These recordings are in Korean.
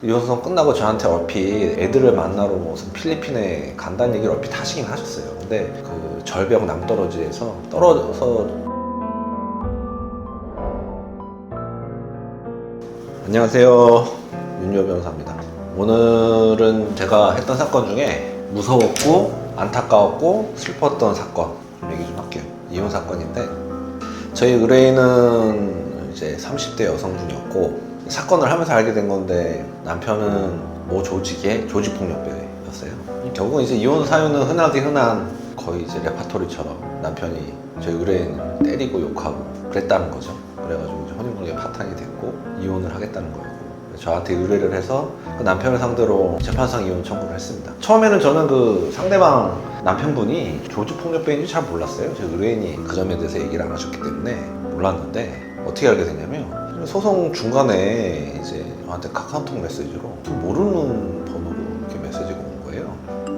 이혼소송 끝나고 저한테 얼핏 애들을 만나러 무슨 필리핀에 간다는 얘기를 얼핏 하시긴 하셨어요. 근데 그 절벽 남떨어지에서 떨어져서. 안녕하세요, 윤여 변호사입니다. 오늘은 제가 했던 사건 중에 무서웠고 안타까웠고 슬펐던 사건 얘기 좀 할게요. 이혼 사건인데 저희 의뢰인은 이제 30대 여성분이었고 사건을 하면서 알게 된 건데 남편은 모 조직의 조직폭력배였어요. 결국은 이제 이혼 사유는 흔하디 흔한 거의 이제 레파토리처럼 남편이 저희 의뢰인을 때리고 욕하고 그랬다는 거죠. 그래가지고 이제 혼인관계 파탄이 됐고 이혼을 하겠다는 거예요. 저한테 의뢰를 해서 그 남편을 상대로 재판상 이혼 청구를 했습니다. 처음에는 저는 그 상대방 남편분이 조직폭력배인지 잘 몰랐어요. 제 의뢰인이 그 점에 대해서 얘기를 안 하셨기 때문에 몰랐는데 어떻게 알게 됐냐면 소송 중간에 이제 저한테 카카오톡 메시지로 모르는 번호로 이렇게 메시지가 온 거예요.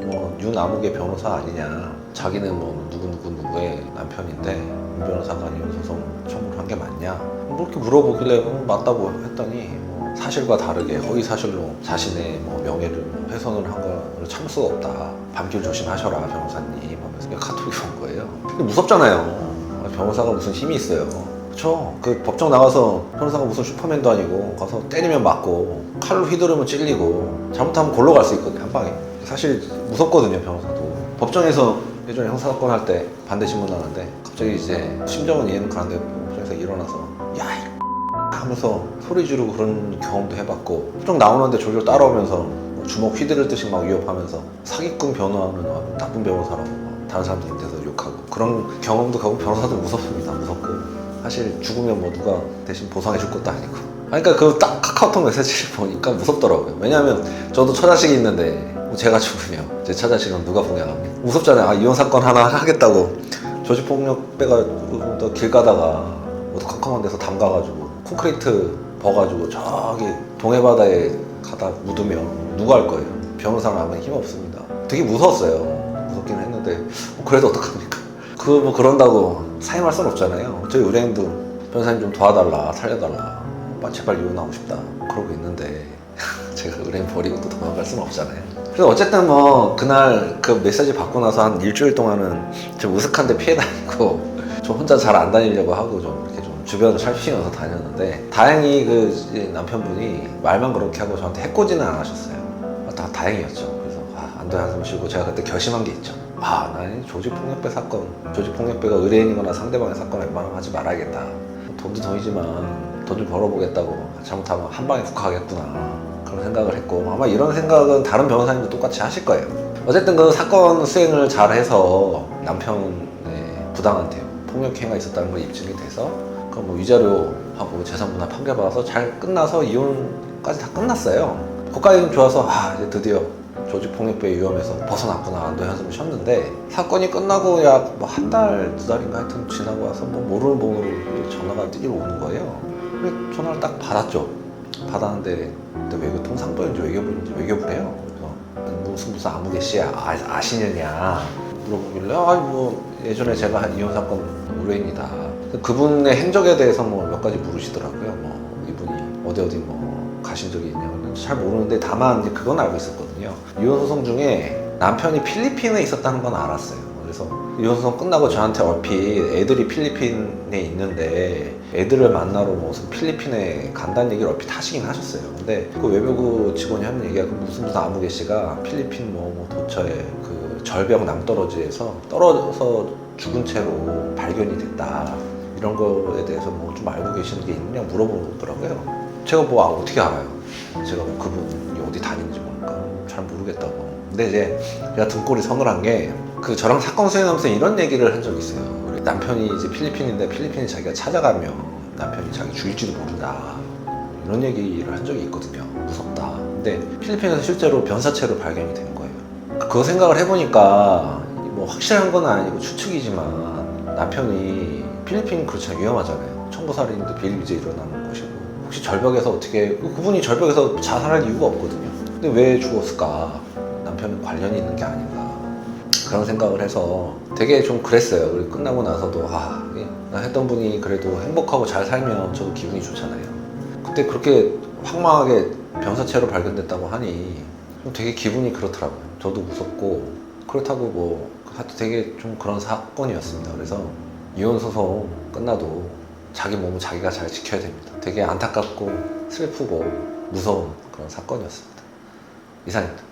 뭐 윤아무개 변호사 아니냐, 자기는 뭐 누구의 남편인데 윤 변호사가 이혼 소송 청구를 한 게 맞냐, 뭐 이렇게 물어보길래 맞다고 했더니 뭐 사실과 다르게 허위 사실로 자신의 뭐 명예를 훼손을 한 거를 참을 수가 없다, 밤길 조심하셔라 변호사님 하면서 카톡이 온 거예요. 근데 무섭잖아요. 변호사가 무슨 힘이 있어요. 그쵸? 그 법정 나가서 변호사가 무슨 슈퍼맨도 아니고 가서 때리면 맞고 칼로 휘두르면 찔리고 잘못하면 골로 갈 수 있거든요, 한 방에. 사실 무섭거든요, 변호사도. 법정에서 예전에 형사사건 할 때 반대 신문하는데 갑자기 이제 심정은 이해는 가는데 법정에서 일어나서 야 하면서 소리 지르고 그런 경험도 해봤고, 법정 나오는데 졸졸 따라오면서 주먹 휘두를 듯이 막 위협하면서 사기꾼 변호하는 나쁜 변호사라고 다른 사람들한테서 욕하고 그런 경험도 가고. 변호사도 무섭습니다. 무섭고 사실 죽으면 뭐 누가 대신 보상해 줄 것도 아니고. 그러니까 그 딱 카카오톡 메시지를 보니까 무섭더라고요. 왜냐하면 저도 처자식이 있는데 뭐 제가 죽으면 제 처자식은 누가 봉양합니까? 무섭잖아요. 아, 이혼 사건 하나 하겠다고 조직폭력배가 또 길 가다가 어디 컴컴한 데서 담가가지고 콘크리트 버가지고 저기 동해바다에 가다 묻으면 누가 할 거예요? 변호사는 아무 힘 없습니다. 되게 무서웠어요. 무섭긴 했는데 그래도 어떡합니까? 뭐 그런다고 사임할 순 없잖아요. 저희 의뢰인도 변호사님 좀 도와달라, 살려달라, 제발 이혼하고 싶다 그러고 있는데 제가 의뢰인 버리고 또 도망갈 수는 없잖아요. 그래서 어쨌든 뭐 그날 그 메시지 받고 나서 한 일주일 동안은 좀 으슥한데 피해 다니고 좀 혼자 잘 안 다니려고 하고 좀 이렇게 좀 주변을 살피면서 다녔는데 다행히 그 남편분이 말만 그렇게 하고 저한테 해코지는 안 하셨어요. 다행이었죠. 그래서 안도의 한숨 쉬고 제가 그때 결심한 게 있죠. 난 조직폭력배 사건, 조직폭력배가 의뢰인이거나 상대방의 사건을 웬만하면 하지 말아야겠다. 돈도 돈이지만 돈 좀 벌어보겠다고 잘못하면 한 방에 국가하겠구나, 그런 생각을 했고, 아마 이런 생각은 다른 변호사님도 똑같이 하실 거예요. 어쨌든 그 사건 수행을 잘해서 남편의 부당한 대우, 폭력행위가 있었다는 걸 입증이 돼서 그 뭐 위자료하고 재산분할 판결받아서 잘 끝나서 이혼까지 다 끝났어요. 거기까지는 좋아서 이제 드디어 조직폭력배의 위험에서 벗어났구나, 안도의 한숨을 쉬었는데 사건이 끝나고 약 뭐 한 달, 두 달인가 하여튼 지나고 와서 뭐 모르는 번호로 전화가 뛰어 오는 거예요. 그래서 전화를 딱 받았죠. 받았는데 그때 외교 통상부인지 외교부인지 외교부래요. 그래서 무슨 아무개 씨 아시느냐 물어보길래 뭐 예전에 제가 한 이혼 사건 의뢰인이다. 그분의 행적에 대해서 뭐 몇 가지 물으시더라고요. 뭐 이분이 어디 뭐 가신 적이 있냐고. 잘 모르는데 다만 이제 그건 알고 있었거든요. 이혼 소송 중에 남편이 필리핀에 있었다는 건 알았어요. 그래서 이혼 소송 끝나고 저한테 얼핏 애들이 필리핀에 있는데 애들을 만나러 무슨 필리핀에 간다는 얘기를 얼핏 하시긴 하셨어요. 근데 그 외교부 직원이 하는 얘기가 무슨 아무개 씨가 필리핀 뭐 도처에 그 절벽 남떨어지에서 떨어져서 죽은 채로 발견이 됐다, 이런 거에 대해서 뭐 좀 알고 계시는 게 있느냐 물어보더라고요. 제가 어떻게 알아요? 제가 뭐 그분이 어디 다니는지 모르니까 잘 모르겠다고. 근데 이제 제가 등골이 서늘한 게 그 저랑 사건 수행하면서 이런 얘기를 한 적이 있어요. 우리 남편이 이제 필리핀인데 필리핀에 자기가 찾아가면 남편이 자기 죽일지도 모른다, 이런 얘기를 한 적이 있거든요. 무섭다. 근데 필리핀에서 실제로 변사체로 발견이 된 거예요. 그거 생각을 해보니까 뭐 확실한 건 아니고 추측이지만 남편이 필리핀 그렇잖아요. 위험하잖아요. 청부살인도 비일비재 일어나는 곳이고, 혹시 절벽에서 어떻게, 그분이 절벽에서 자살할 이유가 없거든요. 근데 왜 죽었을까? 남편은 관련이 있는 게 아닌가, 그런 생각을 해서 되게 좀 그랬어요. 그리고 끝나고 나서도 나 했던 분이 그래도 행복하고 잘 살면 저도 기분이 좋잖아요. 그때 그렇게 황망하게 병사체로 발견됐다고 하니 좀 되게 기분이 그렇더라고요. 저도 무섭고 그렇다고 뭐 하여튼 되게 좀 그런 사건이었습니다. 그래서 이혼 소송 끝나도 자기 몸은 자기가 잘 지켜야 됩니다. 되게 안타깝고 슬프고 무서운 그런 사건이었습니다. 이상입니다.